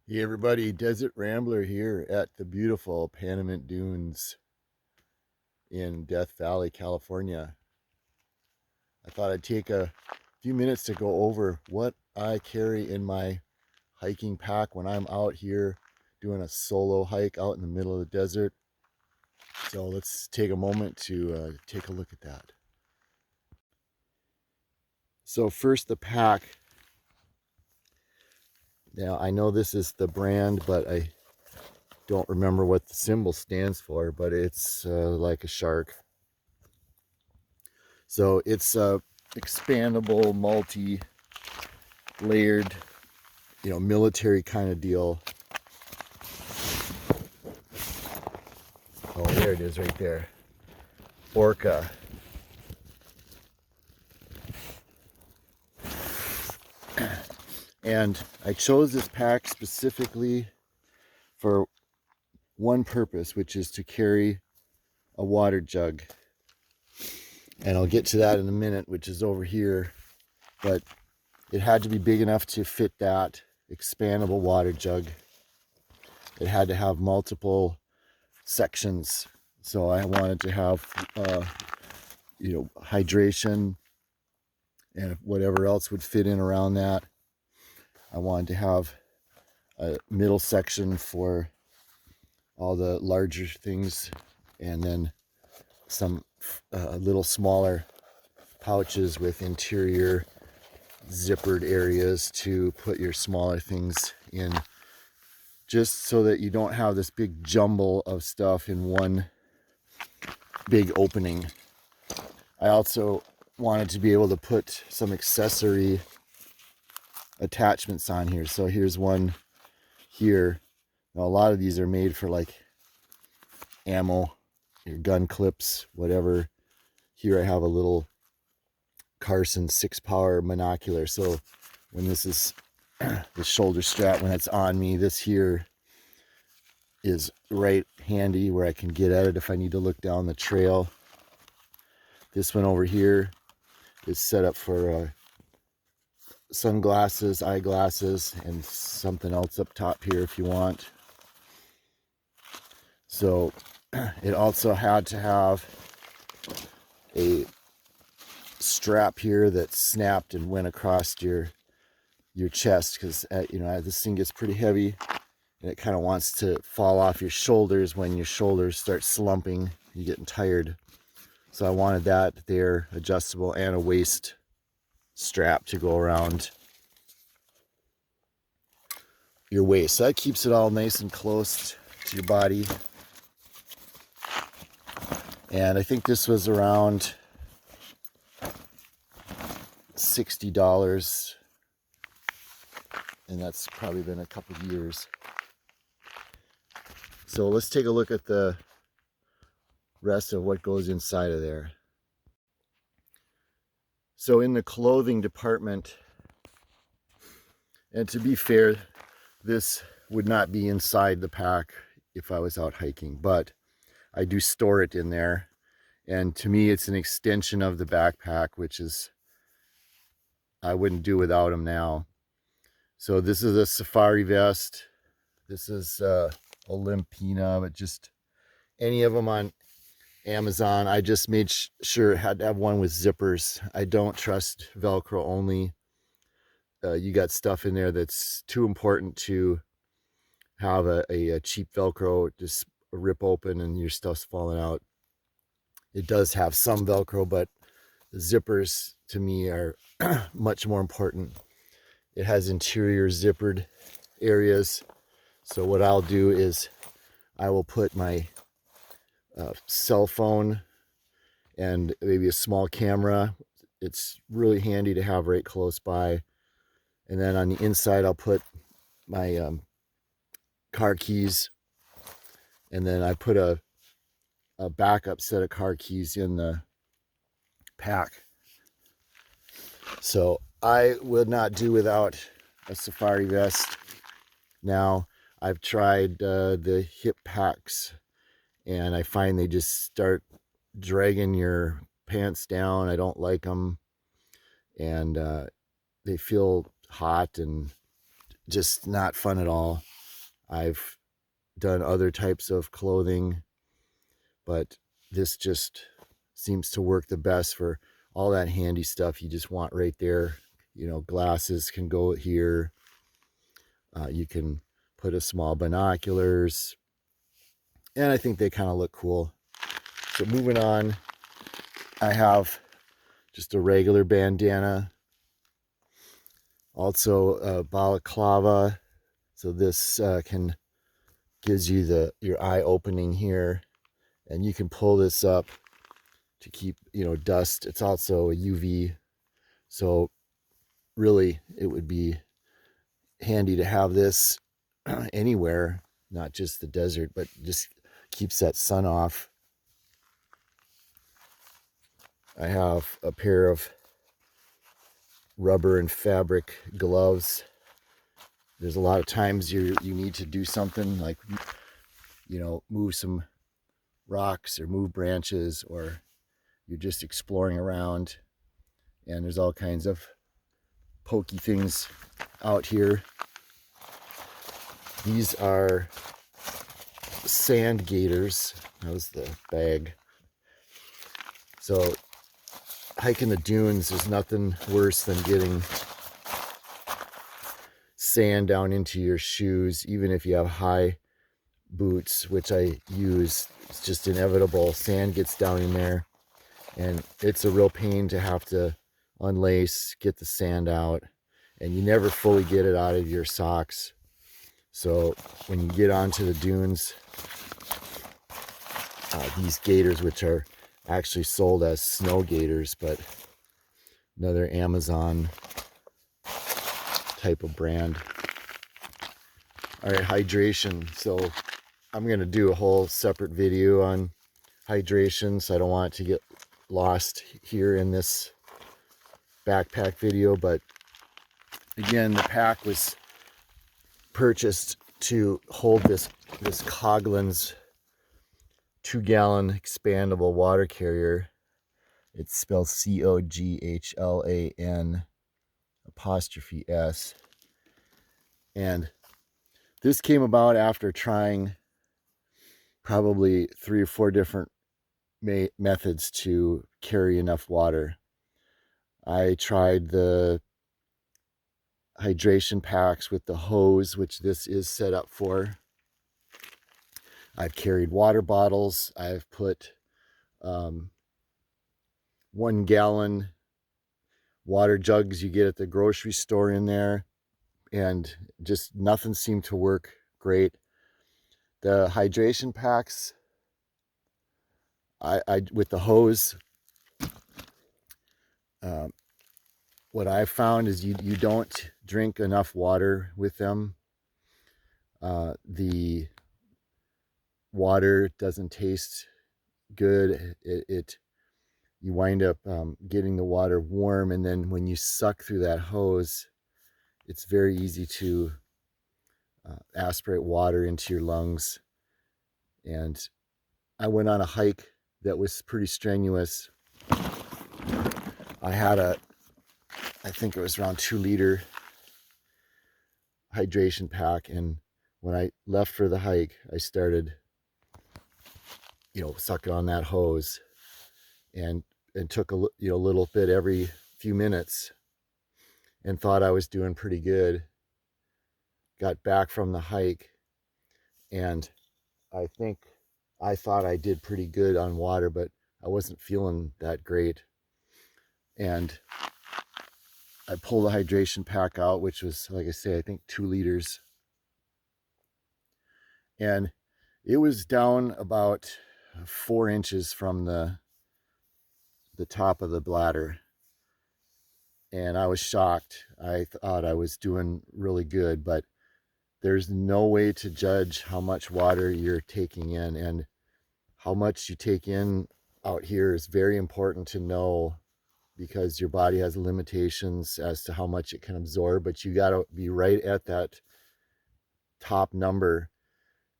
Hey everybody, Desert Rambler here at the beautiful Panamint Dunes in Death Valley, California. I thought I'd take a few minutes to go over what I carry in my hiking pack when I'm out here doing a solo hike out in the middle of the desert. So let's take a moment to take a look at that. So first the pack. Now I know this is the brand, but I don't remember what the symbol stands for, but it's like a shark. So it's a expandable, multi-layered, military kind of deal. Oh, there it is right there. Orca. And I chose this pack specifically for one purpose, which is to carry a water jug. And I'll get to that in a minute, which is over here. But it had to be big enough to fit that expandable water jug. It had to have multiple sections. So I wanted to have, hydration and whatever else would fit in around that. I wanted to have a middle section for all the larger things, and then some little smaller pouches with interior zippered areas to put your smaller things in, just so that you don't have this big jumble of stuff in one big opening. I also wanted to be able to put some accessory attachments on here. So here's one here. Now, a lot of these are made for like ammo, your gun clips, whatever. Here I have a little Carson 6-power monocular. So when this is the shoulder strap, when it's on me, this here is right handy where I can get at it if I need to look down the trail. This one over here is set up for sunglasses, eyeglasses, and something else up top here if you want. So it also had to have a strap here that snapped and went across your chest, because this thing gets pretty heavy and it kind of wants to fall off your shoulders when your shoulders start slumping, you're getting tired. So I wanted that there, adjustable, and a waist strap to go around your waist. So that keeps it all nice and close to your body. And I think this was around $60, and that's probably been a couple of years. So let's take a look at the rest of what goes inside of there. So in the clothing department, and to be fair, this would not be inside the pack if I was out hiking, but I do store it in there. And to me, it's an extension of the backpack, which is, I wouldn't do without them now. So this is a safari vest. This is Olympina, but just any of them on Amazon. I just made sure it had to have one with zippers. I don't trust Velcro only. You got stuff in there that's too important to have a cheap Velcro just rip open and your stuff's falling out. It does have some Velcro, but the zippers to me are much more important. It has interior zippered areas. So what I'll do is I will put my cell phone and maybe a small camera. It's really handy to have right close by. And then on the inside, I'll put my car keys. And then I put a backup set of car keys in the pack. So I would not do without a safari vest. Now, I've tried the hip packs, and I find they just start dragging your pants down. I don't like them, and they feel hot and just not fun at all. I've done other types of clothing, but this just seems to work the best for all that handy stuff you just want right there. You know, glasses can go here. You can put a small binoculars, and I think they kind of look cool. So moving on, I have just a regular bandana, also a balaclava. So this gives you your eye opening here, and you can pull this up to keep, you know, dust. It's also a UV, so really it would be handy to have this anywhere, not just the desert, but just keeps that sun off. I have a pair of rubber and fabric gloves. There's a lot of times you need to do something like, you know, move some rocks or move branches, or you're just exploring around, and there's all kinds of pokey things out here. These are sand gators. That was the bag. So hiking the dunes, there's nothing worse than getting sand down into your shoes, even if you have high boots, which I use. It's just inevitable. Sand gets down in there, and it's a real pain to have to unlace, get the sand out, and you never fully get it out of your socks. So when you get onto the dunes, these gaiters, which are actually sold as snow gaiters, but another Amazon type of brand. All right, hydration. So I'm going to do a whole separate video on hydration, so I don't want it to get lost here in this backpack video. But again, the pack was purchased to hold this Coghlan's 2-gallon expandable water carrier. It's spelled COGHLAN''S. And this came about after trying probably 3 or 4 different methods to carry enough water. I tried the hydration packs with the hose, which this is set up for. I've carried water bottles. I've put 1-gallon water jugs you get at the grocery store in there, and just nothing seemed to work great. The hydration packs, I with the hose, what I found is you don't drink enough water with them. The water doesn't taste good. You wind up getting the water warm, and then when you suck through that hose, it's very easy to aspirate water into your lungs. And I went on a hike that was pretty strenuous. I had I think it was around 2-liter hydration pack, and when I left for the hike, I started, you know, sucking on that hose, and took a little bit every few minutes, and thought I was doing pretty good. Got back from the hike, and I thought I did pretty good on water, but I wasn't feeling that great. And I pulled the hydration pack out, which was, like I say, I think 2 liters. And it was down about 4 inches from the top of the bladder. And I was shocked. I thought I was doing really good, but there's no way to judge how much water you're taking in, and how much you take in out here is very important to know, because your body has limitations as to how much it can absorb, but you got to be right at that top number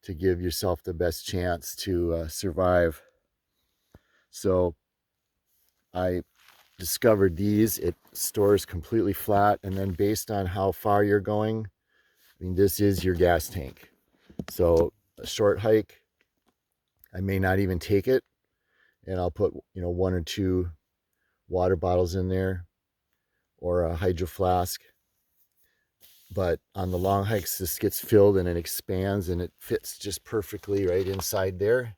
to give yourself the best chance to survive. So I discovered these. It stores completely flat, and then based on how far you're going, I mean, this is your gas tank. So a short hike, I may not even take it, and I'll put, you know, 1 or 2 water bottles in there or a hydro flask. But on the long hikes, this gets filled and it expands and it fits just perfectly right inside there.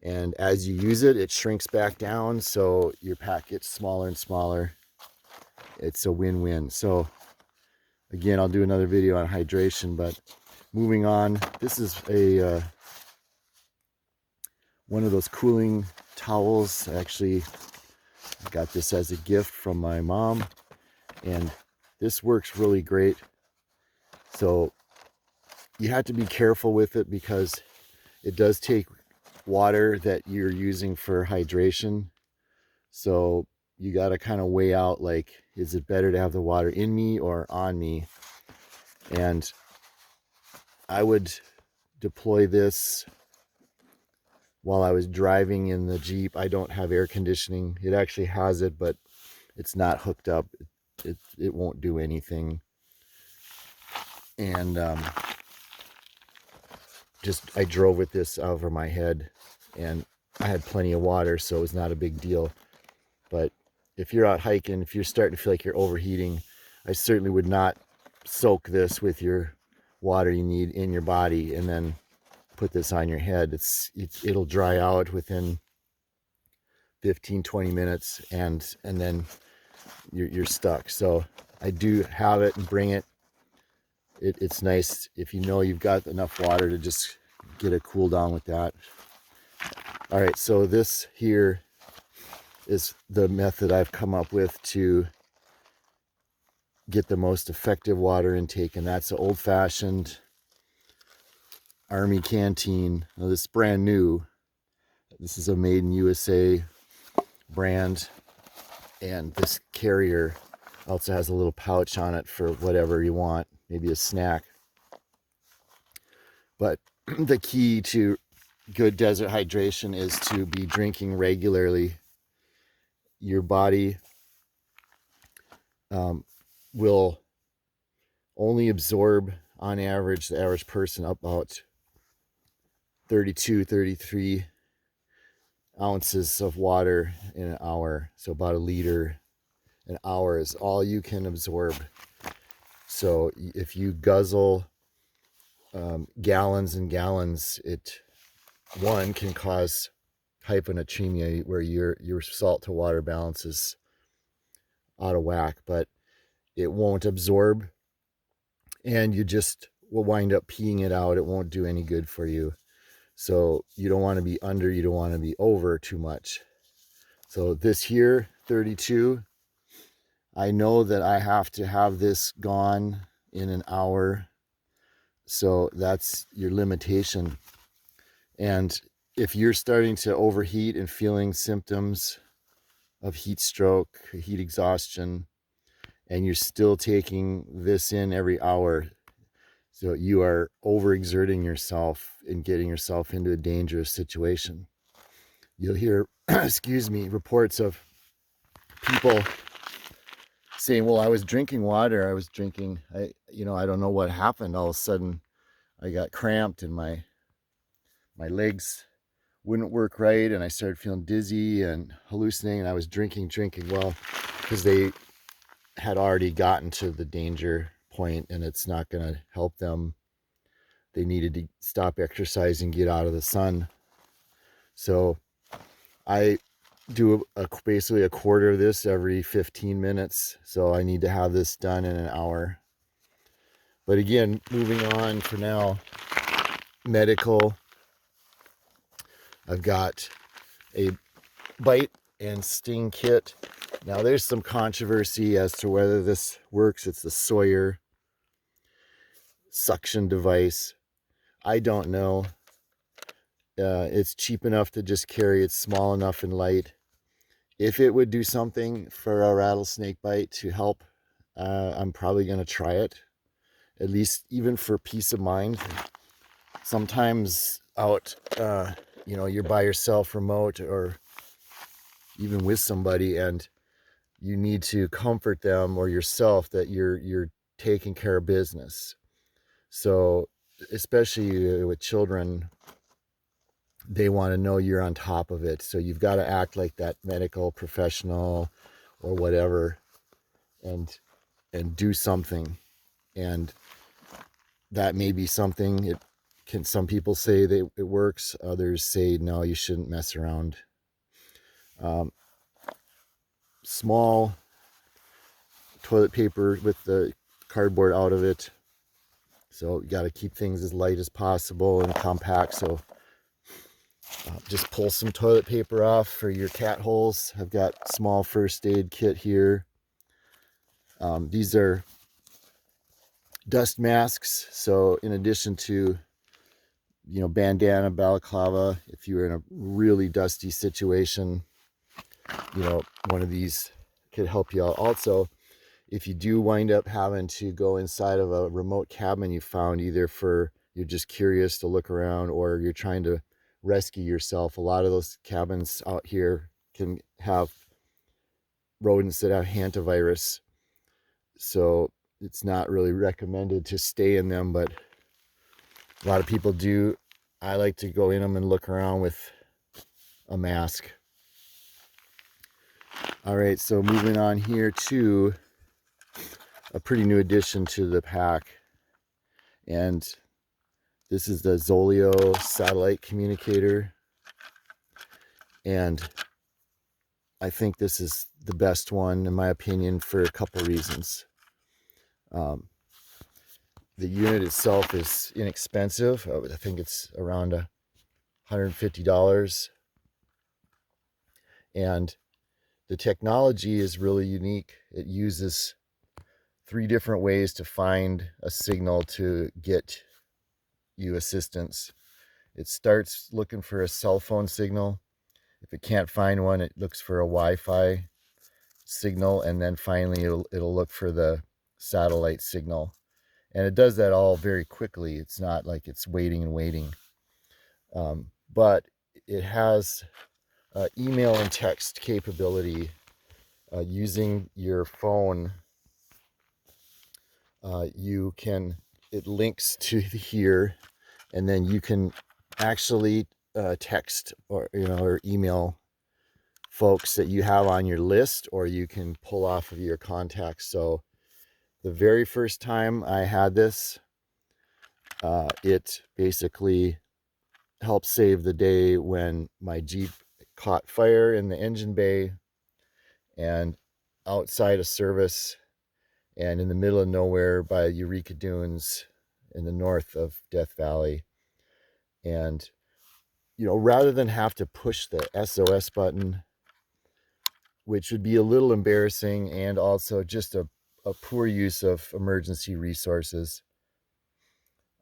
And as you use it, it shrinks back down, so your pack gets smaller and smaller. It's a win-win. So again, I'll do another video on hydration, but moving on, this is a one of those cooling towels. Actually, I got this as a gift from my mom, and this works really great. So you have to be careful with it because it does take water that you're using for hydration. So you got to kind of weigh out, like, is it better to have the water in me or on me? And I would deploy this while I was driving in the Jeep. I don't have air conditioning. It actually has it, but it's not hooked up. It won't do anything. And I drove with this over my head, and I had plenty of water, so it was not a big deal. But if you're out hiking, if you're starting to feel like you're overheating, I certainly would not soak this with your water you need in your body and then put this on your head. It'll dry out within 15-20 minutes, and then you're stuck. So I do have it and bring it. It's nice if you know you've got enough water to just get a cool down with that. All right, so this here is the method I've come up with to get the most effective water intake, and that's an old-fashioned Army canteen. Now, this is brand new. This is a made in USA brand, and this carrier also has a little pouch on it for whatever you want, maybe a snack. But the key to good desert hydration is to be drinking regularly. Your body will only absorb, on average, the average person, about 32, 33 ounces of water in an hour. So about a liter an hour is all you can absorb. So if you guzzle gallons and gallons, it can cause hyponatremia, where your salt to water balance is out of whack, but it won't absorb, and you just will wind up peeing it out. It won't do any good for you. So you don't want to be under, you don't want to be over too much. So this here, 32, I know that I have to have this gone in an hour. So that's your limitation. And if you're starting to overheat and feeling symptoms of heat stroke, heat exhaustion, and you're still taking this in every hour, so you are overexerting yourself and getting yourself into a dangerous situation. You'll hear, excuse me, reports of people saying, well, I was drinking water. I don't know what happened. All of a sudden, I got cramped and my legs wouldn't work right, and I started feeling dizzy and hallucinating, and I was drinking. Well, because they had already gotten to the danger point, and it's not going to help them. They needed to stop exercising, get out of the sun. So I do basically a quarter of this every 15 minutes. So I need to have this done in an hour. But again, moving on for now, medical. I've got a bite and sting kit. Now there's some controversy as to whether this works. It's the Sawyer suction device. I don't know. It's cheap enough to just carry. It's small enough and light. If it would do something for a rattlesnake bite to help, I'm probably going to try it, at least even for peace of mind. Sometimes out, you're by yourself, remote, or even with somebody, and you need to comfort them or yourself that you're taking care of business. So especially with children, they want to know you're on top of it. So you've got to act like that medical professional or whatever, and do something. And that may be something. It can. Some people say that it works. Others say no, you shouldn't mess around. Small toilet paper with the cardboard out of it. So you got to keep things as light as possible and compact. So just pull some toilet paper off for your cat holes. I've got small first aid kit here. These are dust masks. So in addition to, bandana, balaclava, if you're in a really dusty situation, one of these could help you out. Also, if you do wind up having to go inside of a remote cabin you found, either for you're just curious to look around or you're trying to rescue yourself, a lot of those cabins out here can have rodents that have hantavirus. So it's not really recommended to stay in them, but a lot of people do. I like to go in them and look around with a mask. All right, so moving on here to a pretty new addition to the pack. And this is the Zoleo satellite communicator. And I think this is the best one, in my opinion, for a couple reasons. The unit itself is inexpensive. I think it's around $150. And the technology is really unique. It uses 3 different ways to find a signal to get you assistance. It starts looking for a cell phone signal. If it can't find one, it looks for a Wi-Fi signal, and then finally it'll look for the satellite signal. And it does that all very quickly. It's not like it's waiting and waiting. But it has email and text capability. Using your phone, it links to here, and then you can actually text or email folks that you have on your list, or you can pull off of your contacts. So the very first time I had this, it basically helped save the day when my Jeep caught fire in the engine bay and outside of service and in the middle of nowhere by Eureka Dunes in the north of Death Valley. And, rather than have to push the SOS button, which would be a little embarrassing and also just a poor use of emergency resources,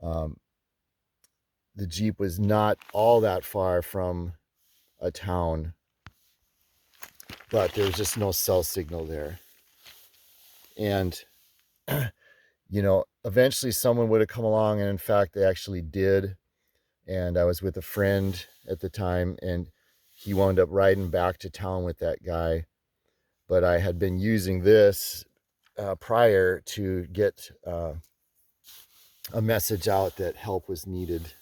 the Jeep was not all that far from a town, but there was just no cell signal there. And, eventually someone would have come along, and in fact, they actually did. And I was with a friend at the time, and he wound up riding back to town with that guy. But I had been using this prior to get a message out that help was needed.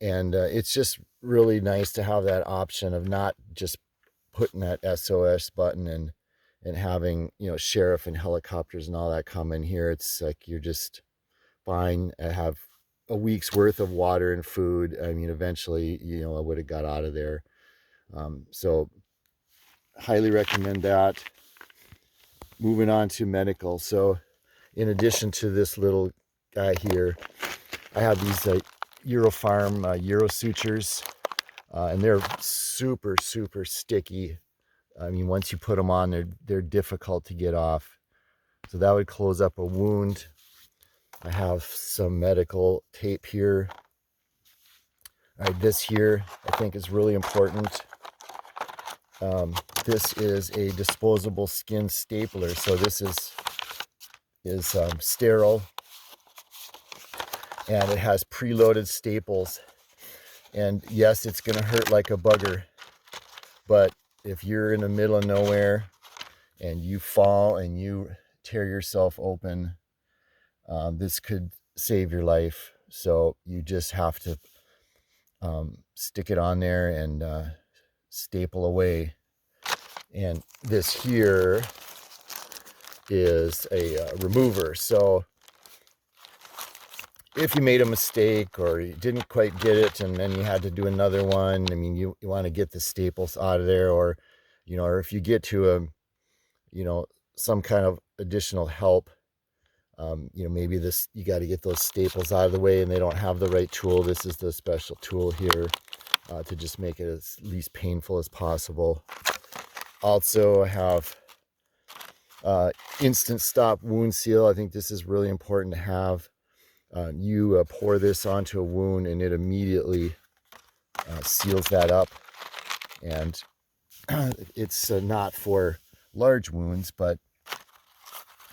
And it's just really nice to have that option of not just putting that SOS button and having, sheriff and helicopters and all that come in here. It's like you're just fine. I have a week's worth of water and food. I mean, eventually, I would have got out of there. So highly recommend that. Moving on to medical. So in addition to this little guy here, I have these Eurofarm Euro sutures, and they're super, super sticky. I mean, once you put them on, they're difficult to get off. So that would close up a wound. I have some medical tape here. All right, this here I think is really important. This is a disposable skin stapler. So this is sterile, and it has preloaded staples. And yes, it's going to hurt like a bugger, but if you're in the middle of nowhere and you fall and you tear yourself open, this could save your life. So you just have to stick it on there and staple away. And this here is a remover. So if you made a mistake or you didn't quite get it and then you had to do another one, I mean, you want to get the staples out of there, or, you know, or if you get to a, you know, some kind of additional help, you know, maybe this, you got to get those staples out of the way and they don't have the right tool. This is the special tool here to just make it as least painful as possible. Also have instant stop wound seal. I think this is really important to have. You pour this onto a wound and it immediately seals that up. And it's not for large wounds, but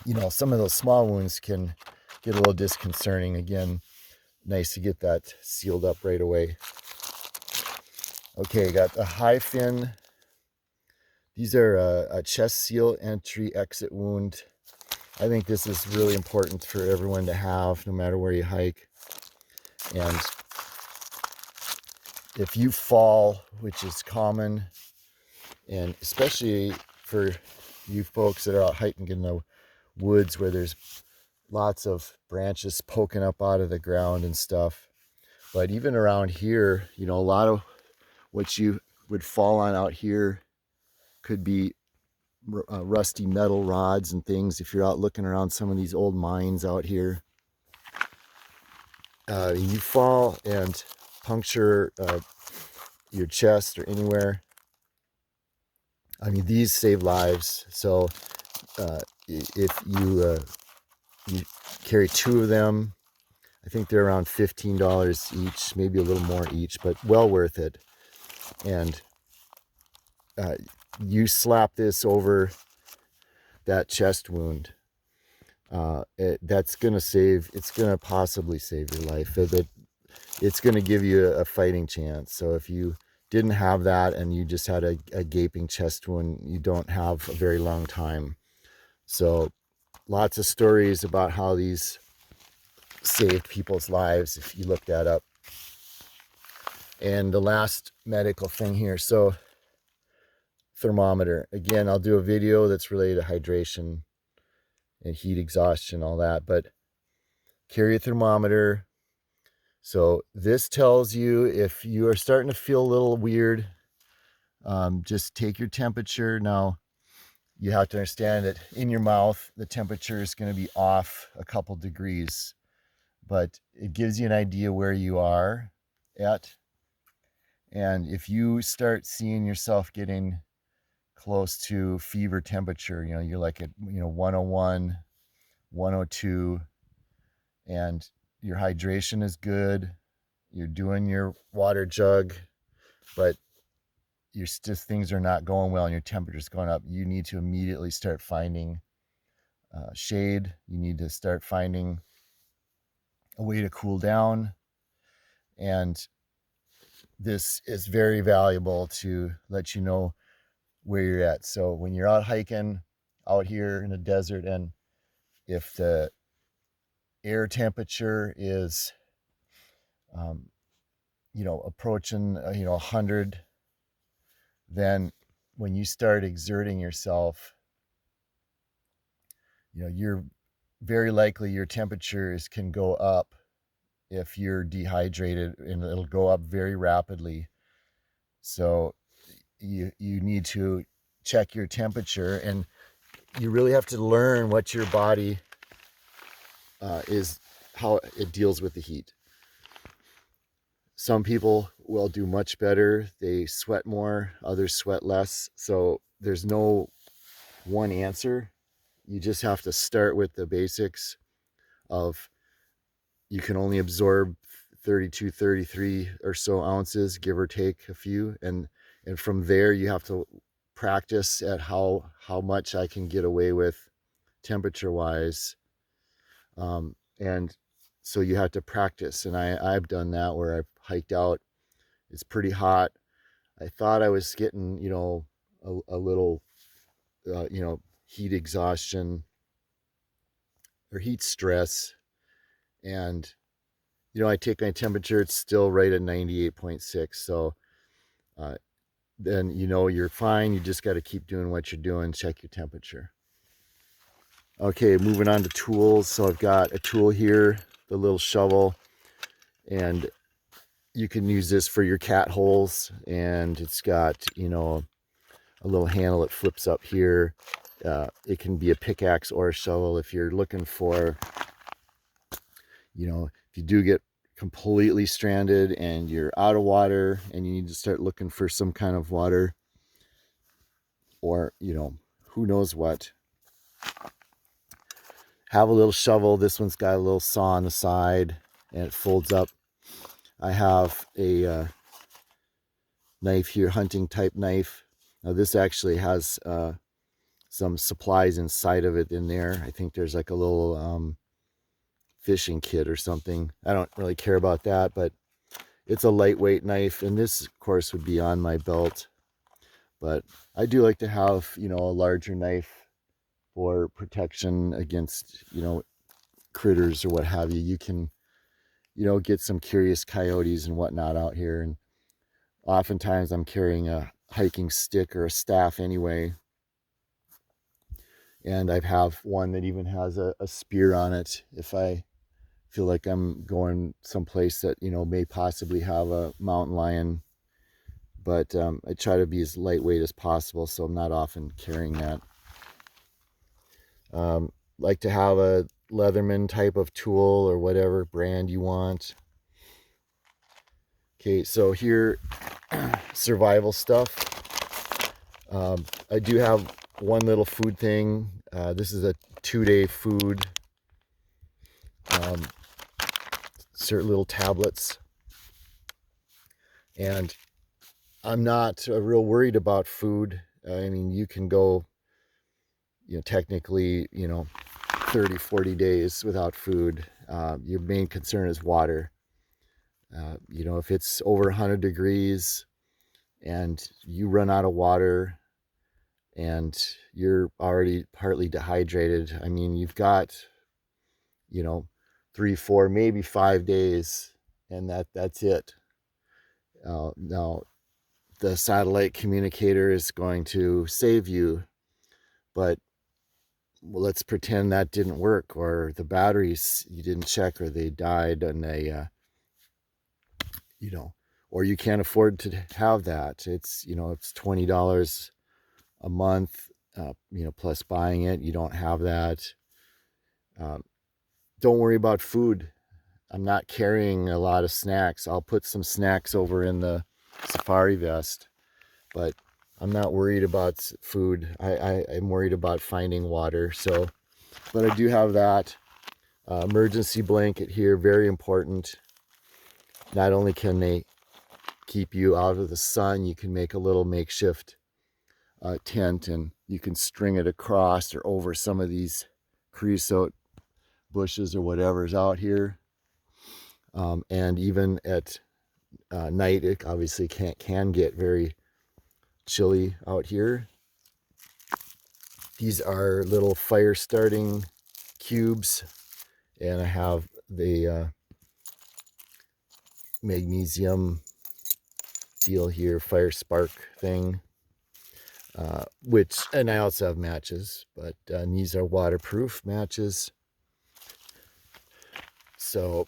you know, some of those small wounds can get a little disconcerting. Again, nice to get that sealed up right away. Okay, got the high fin. These are a chest seal entry exit wound. I think this is really important for everyone to have, no matter where you hike. And if you fall, which is common, and especially for you folks that are out hiking in the woods where there's lots of branches poking up out of the ground and stuff. But even around here, you know, a lot of what you would fall on out here could be rusty metal rods and things. If you're out looking around some of these old mines out here, you fall and puncture your chest or anywhere. I mean, these save lives. So if you carry 2 of them, I think they're around $15 each, maybe a little more each, but well worth it. And you slap this over that chest wound, that's gonna save, it's gonna possibly save your life. It's gonna give you a fighting chance. So if you didn't have that and you just had a gaping chest wound, you don't have a very long time. So lots of stories about how these saved people's lives if you look that up. And the last medical thing here, so thermometer. Again, I'll do a video that's related to hydration and heat exhaustion, all that, but carry a thermometer. So this tells you if you are starting to feel a little weird, just take your temperature. Now, you have to understand that in your mouth, the temperature is going to be off a couple degrees, but it gives you an idea where you are at. And if you start seeing yourself getting close to fever temperature, you know, you're like at, you know, 101, 102, and your hydration is good, you're doing your water jug, but you're just, things are not going well and your temperature's going up, you need to immediately start finding shade. You need to start finding a way to cool down. And this is very valuable to let you know where you're at. So when you're out hiking out here in the desert, and if the air temperature is you know, approaching 100, then when you start exerting yourself, you know, you're very likely your temperatures can go up if you're dehydrated, and it'll go up very rapidly. So you need to check your temperature, and you really have to learn what your body is, how it deals with the heat. Some people will do much better. They sweat more, others sweat less. So there's no one answer. You just have to start with the basics of, you can only absorb 32, 33 or so ounces, give or take a few. And from there, you have to practice at how much I can get away with temperature wise. And so you have to practice. And I've done that where I've hiked out. It's pretty hot. I thought I was getting, you know, a little, you know, heat exhaustion or heat stress. and I take my temperature, it's still right at 98.6. So then you're fine. You just got to keep doing what you're doing. Check your temperature. Okay, moving on to tools. So I've got a tool here, the little shovel, and you can use this for your cat holes. And it's got, a little handle that flips up here. It can be a pickaxe or a shovel if you're looking for, if you do get completely stranded and you're out of water and you need to start looking for some kind of water, or, who knows what. Have a little shovel. This one's got a little saw on the side and it folds up. I have a knife here, hunting type knife. Now this actually has some supplies inside of it in there. I think there's like a little fishing kit or something. I don't really care about that, but it's a lightweight knife, and this of course would be on my belt. But I do like to have, a larger knife for protection against, critters or what have you. You can, get some curious coyotes and whatnot out here. And oftentimes I'm carrying a hiking stick or a staff anyway. And I have one that even has a spear on it if I feel like I'm going someplace that, may possibly have a mountain lion. But I try to be as lightweight as possible, so I'm not often carrying that. Like to have a Leatherman type of tool or whatever brand you want. Okay, so here, survival stuff. I do have one little food thing. This is a 2-day food. Certain little tablets. And I'm not real worried about food. I mean, you can go, technically, 30, 40 days without food. Your main concern is water. If it's over 100 degrees and you run out of water and you're already partly dehydrated, I mean, you've got, 3, 4, maybe 5 days, and that's it. Now, the satellite communicator is going to save you, but let's pretend that didn't work, or the batteries you didn't check, or they died, and they or you can't afford to have that. It's it's $20 a month, plus buying it. You don't have that. Don't worry about food. I'm not carrying a lot of snacks. I'll put some snacks over in the safari vest, but I'm not worried about food. I'm worried about finding water. So, but I do have that emergency blanket here, very important. Not only can they keep you out of the sun, you can make a little makeshift tent, and you can string it across or over some of these creosote bushes or whatever's out here. And even at night, it obviously can get very chilly out here. These are little fire starting cubes, and I have the magnesium deal here, fire spark thing, and I also have matches, but these are waterproof matches. So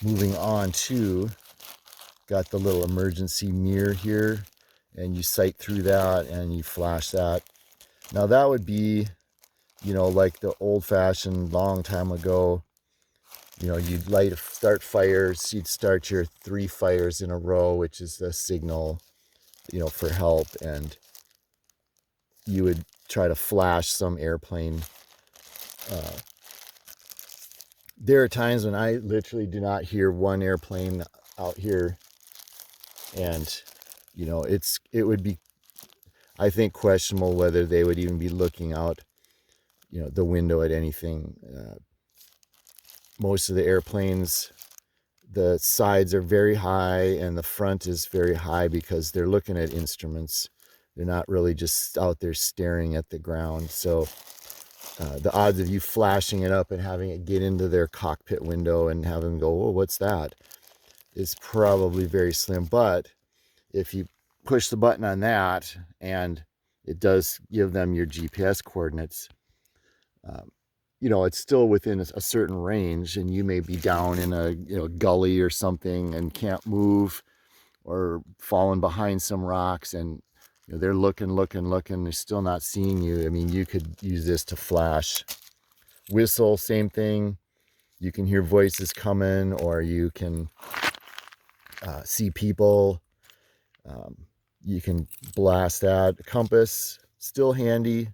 moving on to, got the little emergency mirror here, and you sight through that and you flash that. Now that would be, like the old-fashioned long time ago. You'd start fires. You'd start your 3 fires in a row, which is the signal, for help, and you would try to flash some airplane. There are times when I literally do not hear one airplane out here, and it would be, I think, questionable whether they would even be looking out the window at anything. Most of the airplanes, the sides are very high and the front is very high because they're looking at instruments. They're not really just out there staring at the ground. So the odds of you flashing it up and having it get into their cockpit window and have them go, oh, what's that, is probably very slim. But if you push the button on that and it does give them your GPS coordinates, you know, it's still within a certain range, and you may be down in a, you know, gully or something and can't move, or falling behind some rocks, and you know, they're looking, they're still not seeing you. I mean, you could use this to flash. Whistle, same thing. You can hear voices coming, or you can see people. You can blast that. Compass, still handy,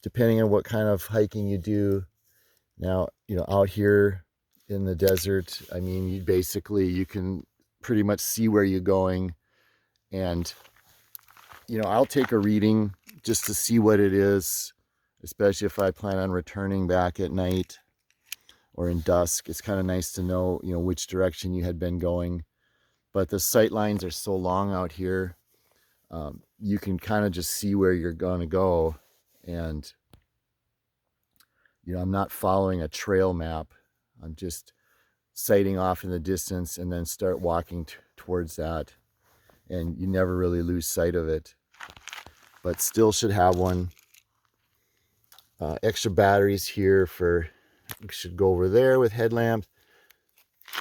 depending on what kind of hiking you do. Now, you know, out here in the desert, I mean, you can pretty much see where you're going. And, you know, I'll take a reading just to see what it is, especially if I plan on returning back at night or in dusk. It's kind of nice to know, you know, which direction you had been going. But the sight lines are so long out here, you can kind of just see where you're going to go. And, you know, I'm not following a trail map. I'm just sighting off in the distance and then start walking towards that. And you never really lose sight of it. But still should have one. Extra batteries here for, should go over there with headlamp.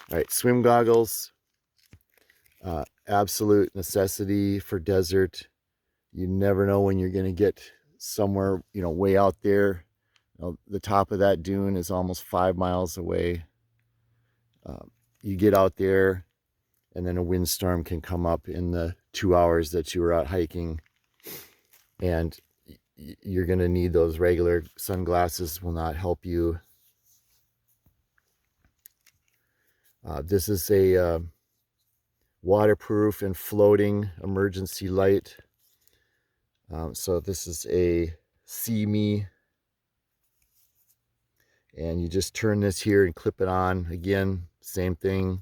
All right, swim goggles. Absolute necessity for desert. You never know when you're going to get somewhere, you know, way out there. You know, the top of that dune is almost 5 miles away. You get out there, and then a windstorm can come up in the 2 hours that you were out hiking, and you're going to need those. Regular sunglasses will not help you. This is a waterproof and floating emergency light. So this is a See Me, and you just turn this here and clip it on. Again, same thing.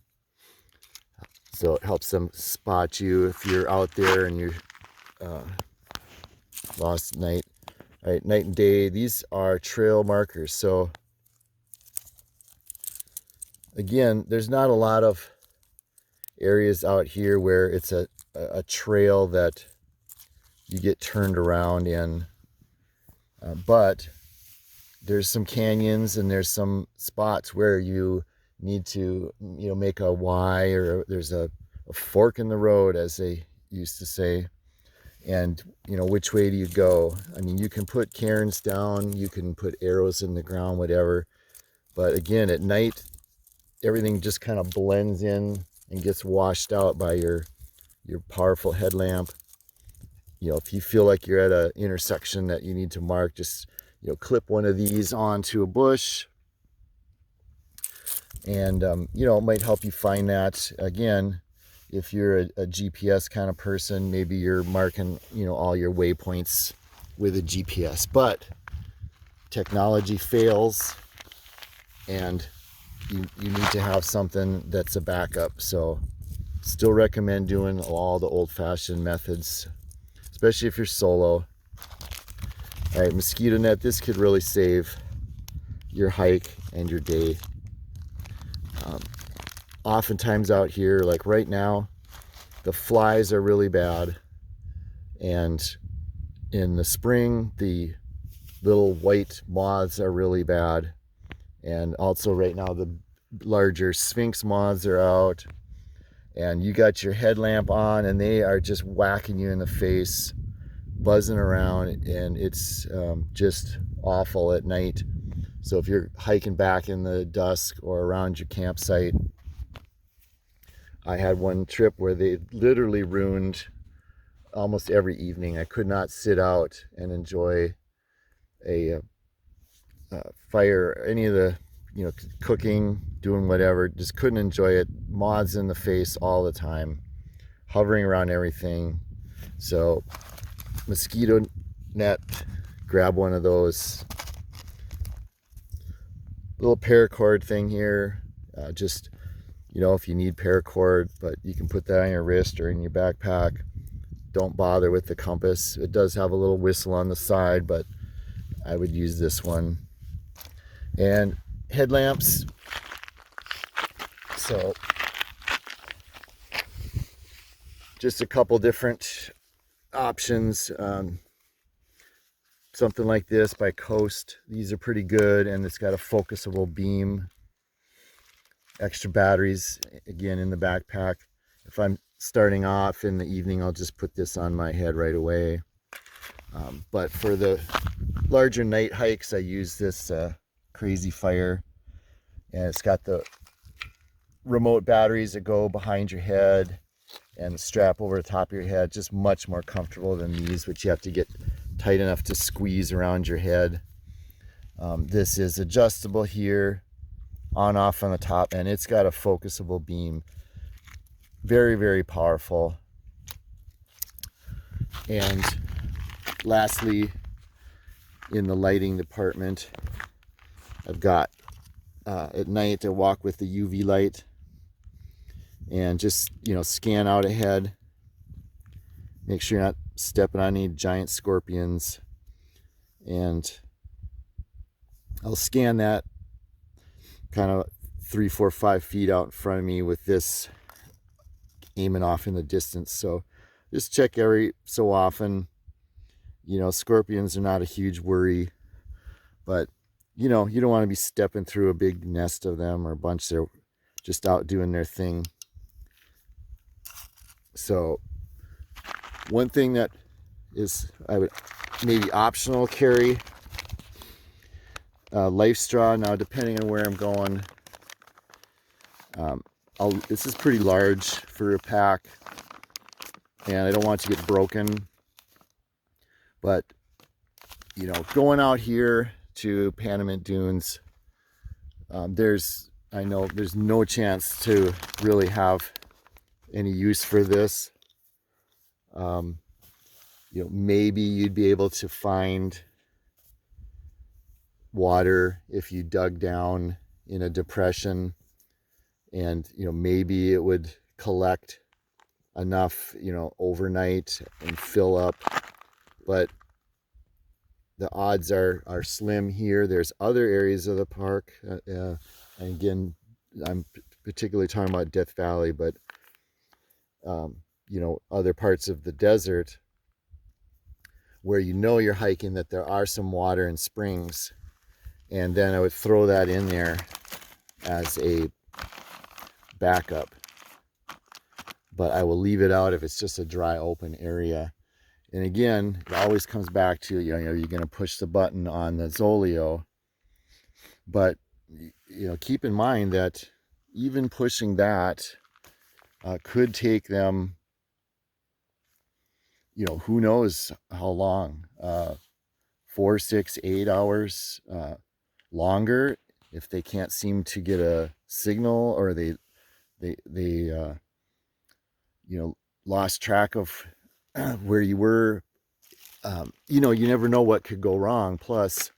So it helps them spot you if you're out there and you're lost at night. All right, night and day. These are trail markers. So again, there's not a lot of areas out here where it's a trail that you get turned around in, but there's some canyons and there's some spots where you need to, you know, make a Y, or there's a fork in the road, as they used to say. And, you know, which way do you go? I mean, you can put cairns down, you can put arrows in the ground, whatever. But again, at night, everything just kind of blends in and gets washed out by your powerful headlamp. You know, if you feel like you're at an intersection that you need to mark, just, you know, clip one of these onto a bush, and you know, it might help you find that. Again, if you're a GPS kind of person, maybe you're marking, you know, all your waypoints with a GPS. But technology fails, and you need to have something that's a backup. So still recommend doing all the old-fashioned methods, especially if you're solo. All right, mosquito net. This could really save your hike and your day. Oftentimes out here, like right now, the flies are really bad, and in the spring, the little white moths are really bad. And also right now, the larger sphinx moths are out, and you got your headlamp on and they are just whacking you in the face, buzzing around, and it's just awful at night. So if you're hiking back in the dusk or around your campsite, I had one trip where they literally ruined almost every evening. I could not sit out and enjoy a fire, any of the, you know, cooking, doing whatever. Just couldn't enjoy it. Moths in the face all the time, hovering around everything. So mosquito net, grab one of those. Little paracord thing here, just, you know, if you need paracord, but you can put that on your wrist or in your backpack. Don't bother with the compass. It does have a little whistle on the side, but I would use this one. And headlamps, so just a couple different options. Something like this by Coast, these are pretty good, and it's got a focusable beam. Extra batteries again in the backpack. If I'm starting off in the evening, I'll just put this on my head right away. But for the larger night hikes, I use this Crazy Fire, and it's got the remote batteries that go behind your head and the strap over the top of your head. Just much more comfortable than these, which you have to get tight enough to squeeze around your head. This is adjustable here, on off on the top, and it's got a focusable beam. Very, very powerful. And lastly, in the lighting department, I've got at night I walk with the UV light and just, scan out ahead. Make sure you're not stepping on any giant scorpions. And I'll scan that kind of 3, 4, 5 feet out in front of me with this aiming off in the distance. So just check every so often. Scorpions are not a huge worry, but you don't want to be stepping through a big nest of them or a bunch that are just out doing their thing. So one thing that is, I would maybe optional carry, Life Straw. Now, depending on where I'm going, this is pretty large for a pack, and I don't want it to get broken. But going out here to Panamint Dunes, I know there's no chance to really have any use for this. Maybe you'd be able to find water if you dug down in a depression, and maybe it would collect enough overnight and fill up, but the odds are slim here. There's other areas of the park, and again, I'm particularly talking about Death Valley, but other parts of the desert where you're hiking, that there are some water and springs, and then I would throw that in there as a backup. But I will leave it out if it's just a dry open area. And again, it always comes back to, you're going to push the button on the Zoleo, but keep in mind that even pushing that could take them, who knows how long, 4, 6, 8 hours longer, if they can't seem to get a signal, or they lost track of where you were. You never know what could go wrong. Plus,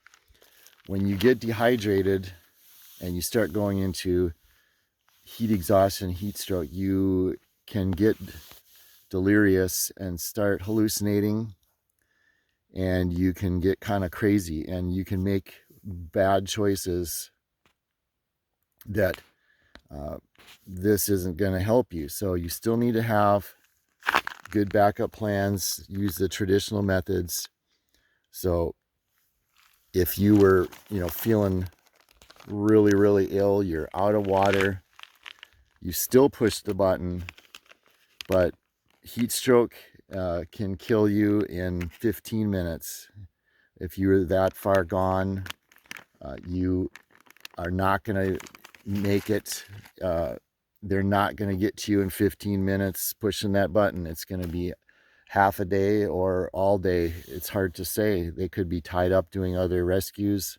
when you get dehydrated and you start going into heat exhaustion, heat stroke, you can get delirious and start hallucinating, and you can get kind of crazy, and you can make bad choices that this isn't going to help you. So you still need to have good backup plans, use the traditional methods. So if you were, feeling really, really ill, you're out of water, you still push the button, but heat stroke can kill you in 15 minutes. If you're that far gone, you are not going to make it. They're not going to get to you in 15 minutes pushing that button. It's going to be half a day or all day. It's hard to say. They could be tied up doing other rescues.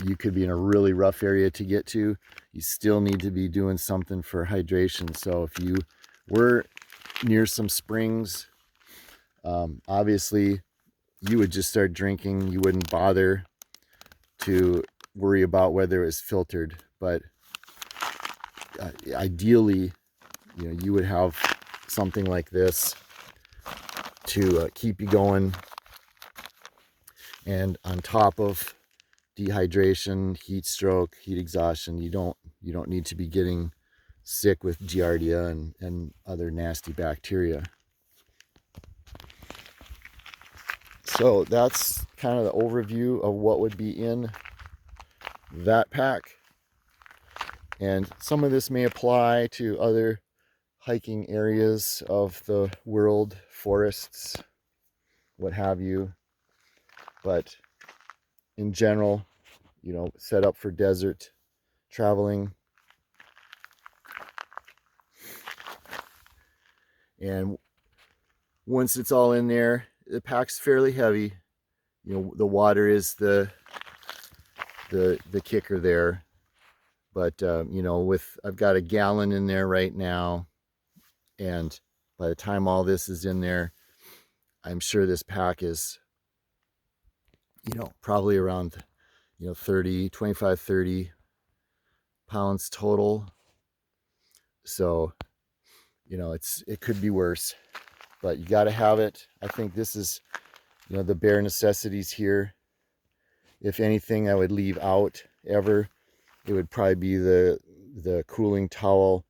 You could be in a really rough area to get to. You still need to be doing something for hydration. So if you were near some springs, obviously you would just start drinking. You wouldn't bother to worry about whether it was filtered. But ideally, you would have something like this to keep you going. And on top of dehydration, heat stroke, heat exhaustion, you don't need to be getting sick with giardia and other nasty bacteria. So that's kind of the overview of what would be in that pack. And some of this may apply to other hiking areas of the world, forests, what have you. But in general, set up for desert traveling. And once it's all in there, the pack's fairly heavy. The water is the kicker there. But I've got a gallon in there right now, and by the time all this is in there, I'm sure this pack is probably around 25, 30 pounds total. So it could be worse, but you got to have it. I think this is the bare necessities here. If anything I would leave out ever, it would probably be the cooling towel,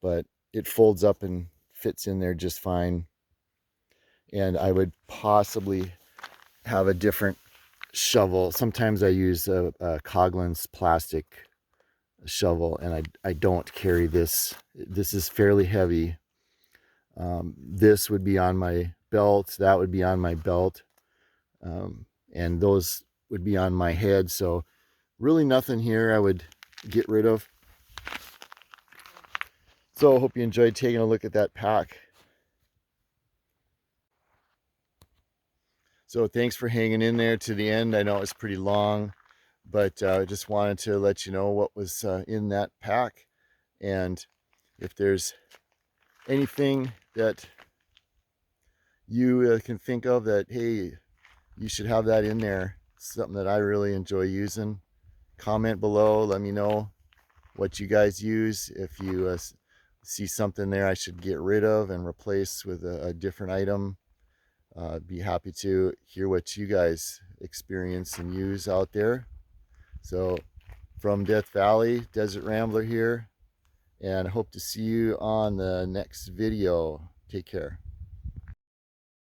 but it folds up and fits in there just fine. And I would possibly have a different shovel. Sometimes I use a Coghlan's plastic shovel, and I don't carry this. This is fairly heavy. This would be on my belt, that would be on my belt, and those would be on my head. So really nothing here I would get rid of. So I hope you enjoyed taking a look at that pack. So thanks for hanging in there to the end. I know it was pretty long, but I just wanted to let you know what was in that pack. And if there's anything that you can think of that, hey, you should have that in there, something that I really enjoy using, comment below. Let me know what you guys use. If you see something there I should get rid of and replace with a different item, be happy to hear what you guys experience and use out there. So from Death Valley, Desert Rambler here, and I hope to see you on the next video. Take care.